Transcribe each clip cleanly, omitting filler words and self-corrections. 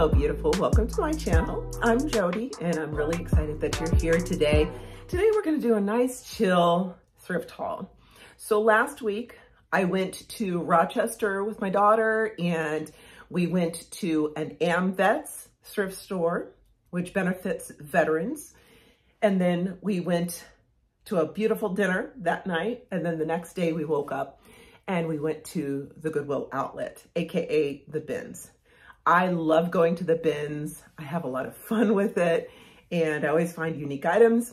Hello, beautiful. Welcome to my channel. I'm JoDee, and I'm really excited that you're here today. Today, we're going to do a nice, chill thrift haul. So last week, I went to Rochester with my daughter, and we went to an AmVets thrift store, which benefits veterans. And then we went to a beautiful dinner that night. And then the next day, we woke up and we went to the Goodwill Outlet, AKA the bins. I love going to the bins. I have a lot of fun with it, and I always find unique items.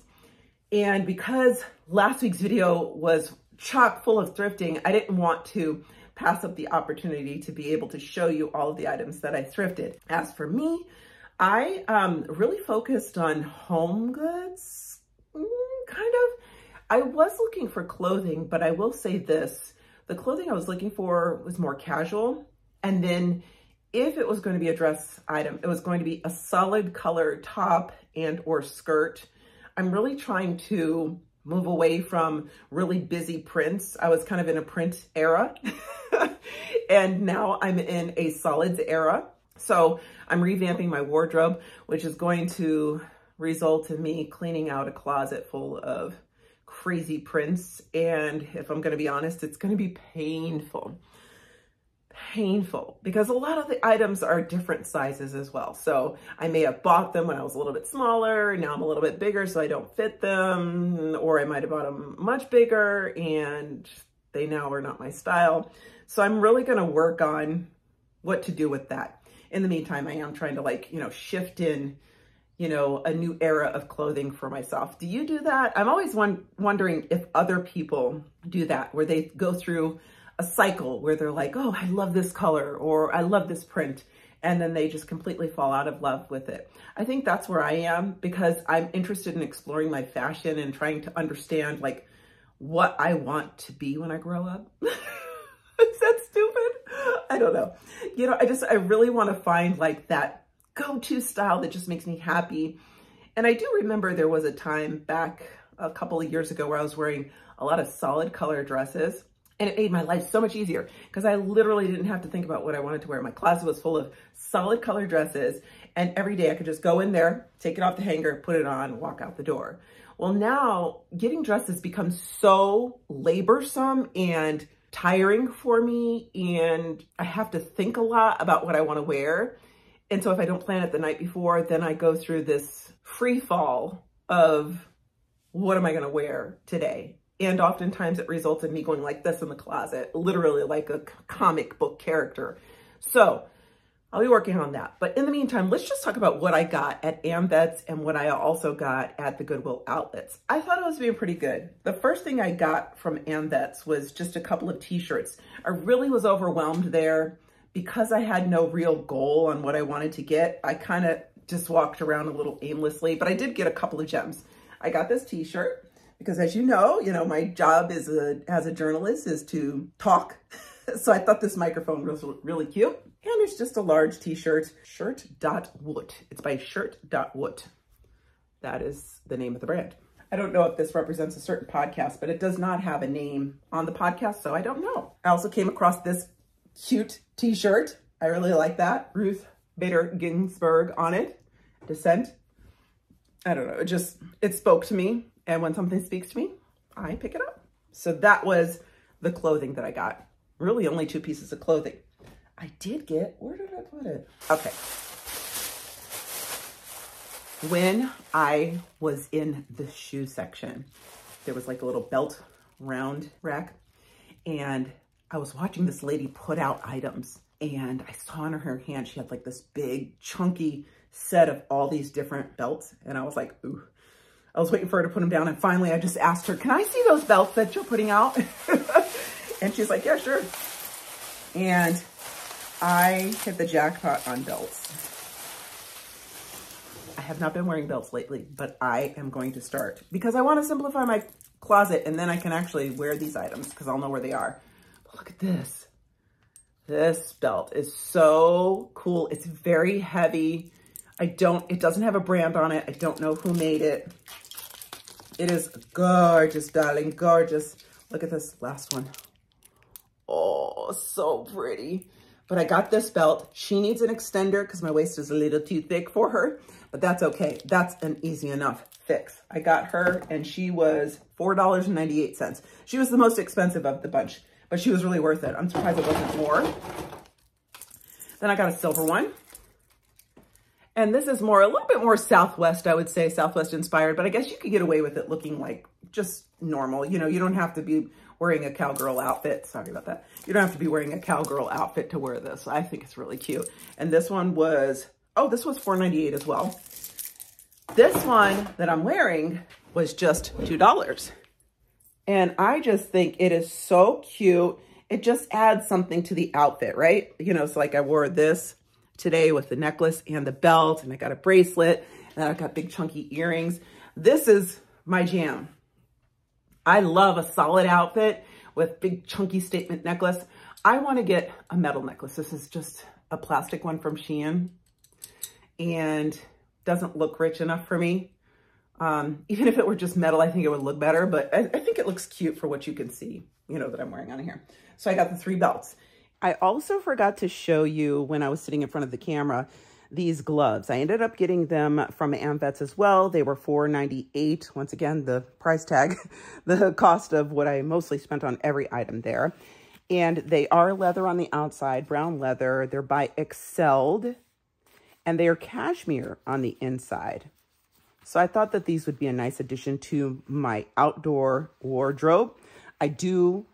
And because last week's video was chock full of thrifting, I didn't want to pass up the opportunity to be able to show you all of the items that I thrifted. As for me, I really focused on home goods, kind of. I was looking for clothing, but I will say this. The clothing I was looking for was more casual. And then if it was going to be a dress item, it was going to be a solid color top and or skirt. I'm really trying to move away from really busy prints. I was kind of in a print era and now I'm in a solids era. So I'm revamping my wardrobe, which is going to result in me cleaning out a closet full of crazy prints. And if I'm going to be honest, it's going to be painful because a lot of the items are different sizes as well. So I may have bought them when I was a little bit smaller, and now I'm a little bit bigger, so I don't fit them, or I might have bought them much bigger and they now are not my style. So I'm really going to work on what to do with that. In the meantime, I am trying to shift in, a new era of clothing for myself. Do you do that? I'm always wondering if other people do that, where they go through a cycle where they're like, oh, I love this color, or I love this print, and then they just completely fall out of love with it. I think that's where I am, because I'm interested in exploring my fashion and trying to understand what I want to be when I grow up. Is that stupid? I don't know. I really want to find that go-to style that just makes me happy. And I do remember there was a time back a couple of years ago where I was wearing a lot of solid color dresses. And it made my life so much easier because I literally didn't have to think about what I wanted to wear. My closet was full of solid color dresses, and every day I could just go in there, take it off the hanger, put it on, walk out the door. Well, now getting dresses becomes so laborsome and tiring for me, and I have to think a lot about what I want to wear. And so if I don't plan it the night before, then I go through this free fall of what am I going to wear today? And oftentimes it results in me going like this in the closet, literally like a comic book character. So I'll be working on that. But in the meantime, let's just talk about what I got at AmVets and what I also got at the Goodwill Outlets. I thought it was being pretty good. The first thing I got from AmVets was just a couple of t-shirts. I really was overwhelmed there because I had no real goal on what I wanted to get. I kind of just walked around a little aimlessly, but I did get a couple of gems. I got this t-shirt. Because as you know, my job as a journalist is to talk. So I thought this microphone was really cute. And it's just a large t-shirt, shirt.woot. It's by shirt.woot. That is the name of the brand. I don't know if this represents a certain podcast, but it does not have a name on the podcast, so I don't know. I also came across this cute t-shirt. I really like that. Ruth Bader Ginsburg on it. Descent. I don't know. It spoke to me. And when something speaks to me, I pick it up. So that was the clothing that I got. Really only 2 pieces of clothing. I did get, where did I put it? Okay. When I was in the shoe section, there was like a little belt round rack. And I was watching this lady put out items. And I saw in her hand, she had like this big chunky set of all these different belts. And I was like, ooh. I was waiting for her to put them down, and finally I just asked her, can I see those belts that you're putting out? And she's like, yeah, sure. And I hit the jackpot on belts. I have not been wearing belts lately, but I am going to start because I want to simplify my closet, and then I can actually wear these items because I'll know where they are. But look at this. This belt is so cool. It's very heavy. It doesn't have a brand on it. I don't know who made it. It is gorgeous, darling, gorgeous. Look at this last one. Oh, so pretty. But I got this belt. She needs an extender because my waist is a little too thick for her, but that's okay. That's an easy enough fix. I got her and she was $4.98. She was the most expensive of the bunch, but she was really worth it. I'm surprised it wasn't more. Then I got a silver one. And this is more, a little bit more Southwest, I would say, Southwest inspired, but I guess you could get away with it looking like just normal. You know, you don't have to be wearing a cowgirl outfit. Sorry about that. You don't have to be wearing a cowgirl outfit to wear this. I think it's really cute. And this one was, oh, this was $4.98 as well. This one that I'm wearing was just $2. And I just think it is so cute. It just adds something to the outfit, right? You know, it's like I wore this today with the necklace and the belt, and I got a bracelet, and I got big chunky earrings. This is my jam. I love a solid outfit with big chunky statement necklace. I want to get a metal necklace. This is just a plastic one from Shein and doesn't look rich enough for me. Even if it were just metal, I think it would look better, but I think it looks cute for what you can see, you know, that I'm wearing on here. So I got the 3 belts. I also forgot to show you when I was sitting in front of the camera, these gloves. I ended up getting them from AmVets as well. They were $4.98. Once again, the price tag, the cost of what I mostly spent on every item there. And they are leather on the outside, brown leather. They're by Excelled, and they are cashmere on the inside. So I thought that these would be a nice addition to my outdoor wardrobe. I do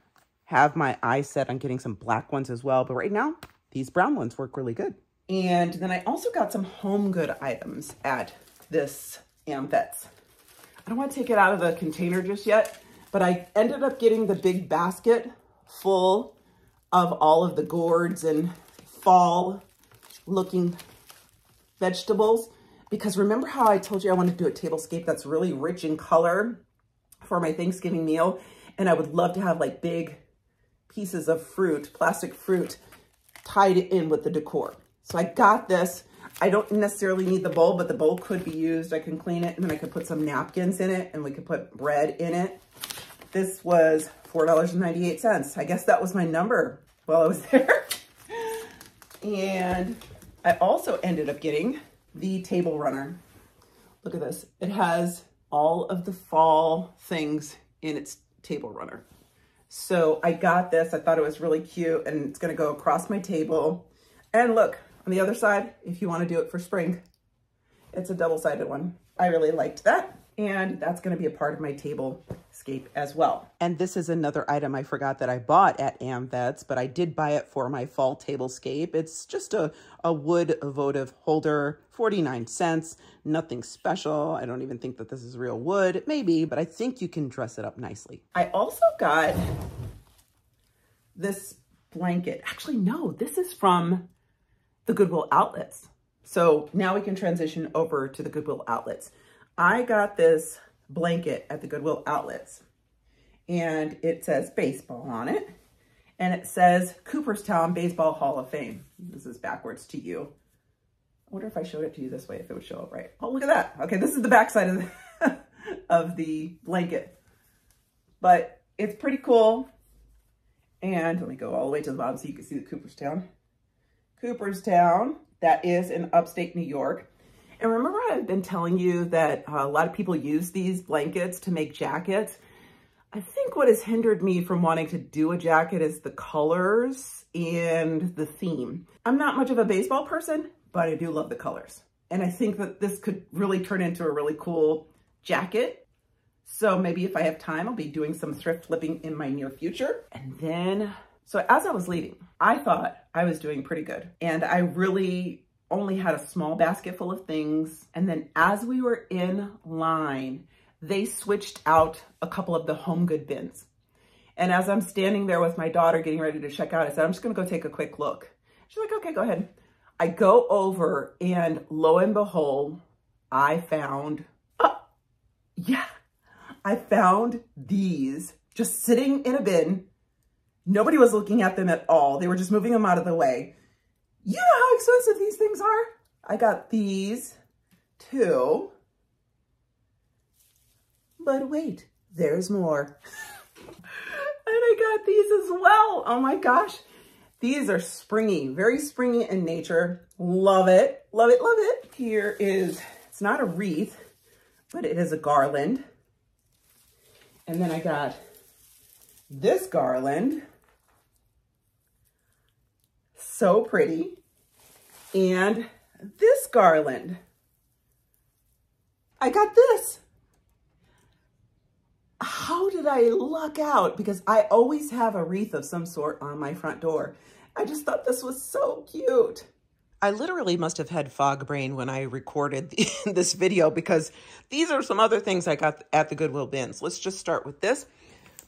have my eyes set on getting some black ones as well, but right now, these brown ones work really good. And then I also got some home good items at this AmVets. I don't want to take it out of the container just yet, but I ended up getting the big basket full of all of the gourds and fall looking vegetables, because remember how I told you I wanted to do a tablescape that's really rich in color for my Thanksgiving meal? And I would love to have like big pieces of fruit, plastic fruit, tied in with the decor. So I got this. I don't necessarily need the bowl, but the bowl could be used. I can clean it, and then I could put some napkins in it, and we could put bread in it. This was $4.98. I guess that was my number while I was there. And I also ended up getting the table runner. Look at this. It has all of the fall things in its table runner. So I got this. I thought it was really cute, and it's going to go across my table. And look, on the other side, if you want to do it for spring, it's a double-sided one. I really liked that. And that's going to be a part of my tablescape as well. And this is another item I forgot that I bought at AmVets, but I did buy it for my fall tablescape. It's just a wood votive holder, 49 cents, nothing special. I don't even think that this is real wood. Maybe, but I think you can dress it up nicely. I also got this blanket. Actually, no, this is from the Goodwill Outlets. So now we can transition over to the Goodwill Outlets. I got this blanket at the Goodwill Outlets, and it says baseball on it, and it says Cooperstown Baseball Hall of Fame. This is backwards to you. I wonder if I showed it to you this way, if it would show up right. Oh, look at that. Okay, this is the backside of the, of the blanket, but it's pretty cool. And let me go all the way to the bottom so you can see the Cooperstown. Cooperstown, that is in upstate New York. And remember, I've been telling you that a lot of people use these blankets to make jackets. I think what has hindered me from wanting to do a jacket is the colors and the theme. I'm not much of a baseball person, but I do love the colors. And I think that this could really turn into a really cool jacket. So maybe if I have time, I'll be doing some thrift flipping in my near future. And then, so as I was leaving, I thought I was doing pretty good. And I really only had a small basket full of things. And then as we were in line, they switched out a couple of the home good bins. And as I'm standing there with my daughter getting ready to check out, I said, I'm just gonna go take a quick look. She's like, okay, go ahead. I go over, and lo and behold, I found, I found these just sitting in a bin. Nobody was looking at them at all. They were just moving them out of the way. You know how expensive these things are? I got these too. But wait, there's more. And I got these as well. Oh my gosh. These are springy, very springy in nature. Love it, love it, love it. Here is, it's not a wreath, but it is a garland. And then I got this garland. So pretty. And this garland. I got this. How did I luck out? Because I always have a wreath of some sort on my front door. I just thought this was so cute. I literally must have had fog brain when I recorded this video, because these are some other things I got at the Goodwill bins. Let's just start with this.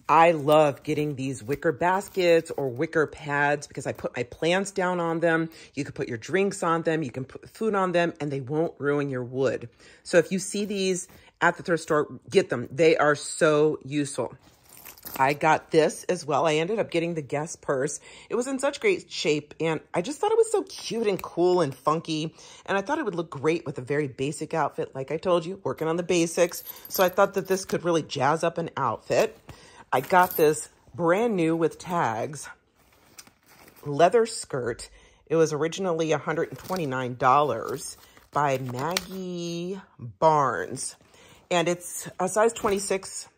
I love getting these wicker baskets or wicker pads because I put my plants down on them. You can put your drinks on them. You can put food on them, and they won't ruin your wood. So if you see these at the thrift store, get them. They are so useful. I got this as well. I ended up getting the Guess purse. It was in such great shape, and I just thought it was so cute and cool and funky. And I thought it would look great with a very basic outfit. Like I told you, working on the basics. So I thought that this could really jazz up an outfit. I got this brand new with tags leather skirt. It was originally $129 by Maggie Barnes. And it's a size 26,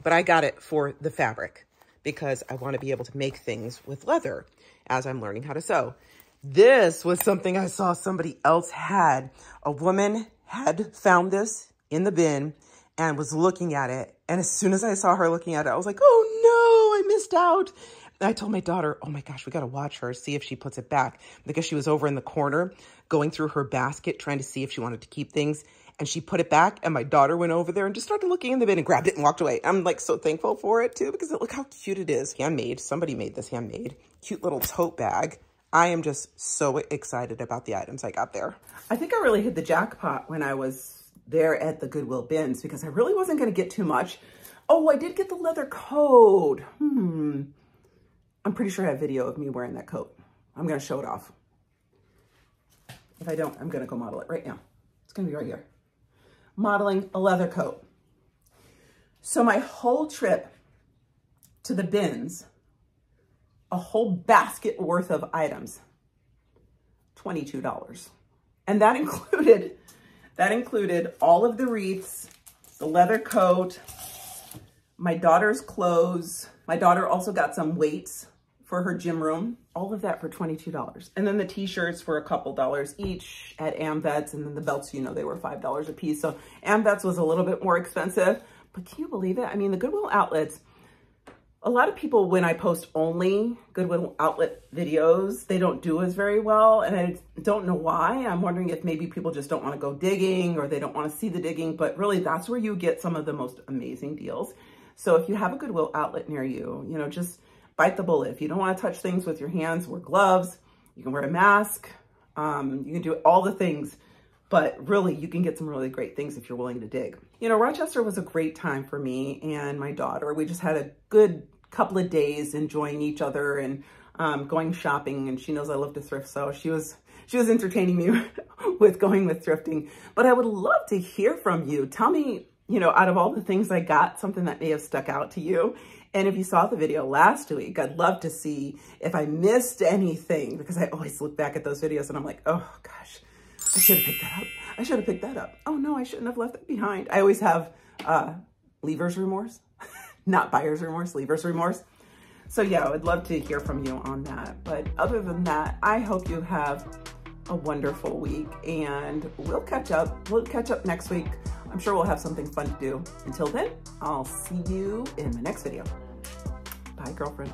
but I got it for the fabric because I want to be able to make things with leather as I'm learning how to sew. This was something I saw somebody else had. A woman had found this in the bin and was looking at it. And as soon as I saw her looking at it, I was like, oh no, I missed out. And I told my daughter, oh my gosh, we got to watch her, see if she puts it back. Because she was over in the corner going through her basket, trying to see if she wanted to keep things. And she put it back, and my daughter went over there and just started looking in the bin and grabbed it and walked away. I'm like so thankful for it too, because look how cute it is. Handmade, somebody made this handmade. Cute little tote bag. I am just so excited about the items I got there. I think I really hit the jackpot when I was there at the Goodwill bins, because I really wasn't going to get too much. Oh, I did get the leather coat. I'm pretty sure I have video of me wearing that coat. I'm going to show it off. If I don't, I'm going to go model it right now. It's going to be right here. Modeling a leather coat. So my whole trip to the bins, a whole basket worth of items, $22. And that included all of the wreaths, the leather coat, my daughter's clothes. My daughter also got some weights for her gym room. All of that for $22. And then the t-shirts were a couple dollars each at AmVets. And then the belts, you know, they were $5 a piece. So AmVets was a little bit more expensive. But can you believe it? I mean, the Goodwill Outlets, a lot of people, when I post only Goodwill Outlet videos, they don't do as very well. And I don't know why. I'm wondering if maybe people just don't want to go digging, or they don't want to see the digging. But really, that's where you get some of the most amazing deals. So if you have a Goodwill Outlet near you, you know, just bite the bullet. If you don't want to touch things with your hands, wear gloves. You can wear a mask. You can do all the things. But really, you can get some really great things if you're willing to dig. You know, Rochester was a great time for me and my daughter. We just had a good couple of days enjoying each other and going shopping. And she knows I love to thrift, so she was entertaining me with going with thrifting. But I would love to hear from you. Tell me, you know, out of all the things I got, something that may have stuck out to you. And if you saw the video last week, I'd love to see if I missed anything, because I always look back at those videos and I'm like, oh gosh, I should have picked that up. I should have picked that up. Oh no, I shouldn't have left it behind. I always have leaver's remorse, not buyer's remorse, leaver's remorse. So yeah, I would love to hear from you on that. But other than that, I hope you have a wonderful week, and we'll catch up. We'll catch up next week. I'm sure we'll have something fun to do. Until then, I'll see you in the next video. Bye, girlfriend.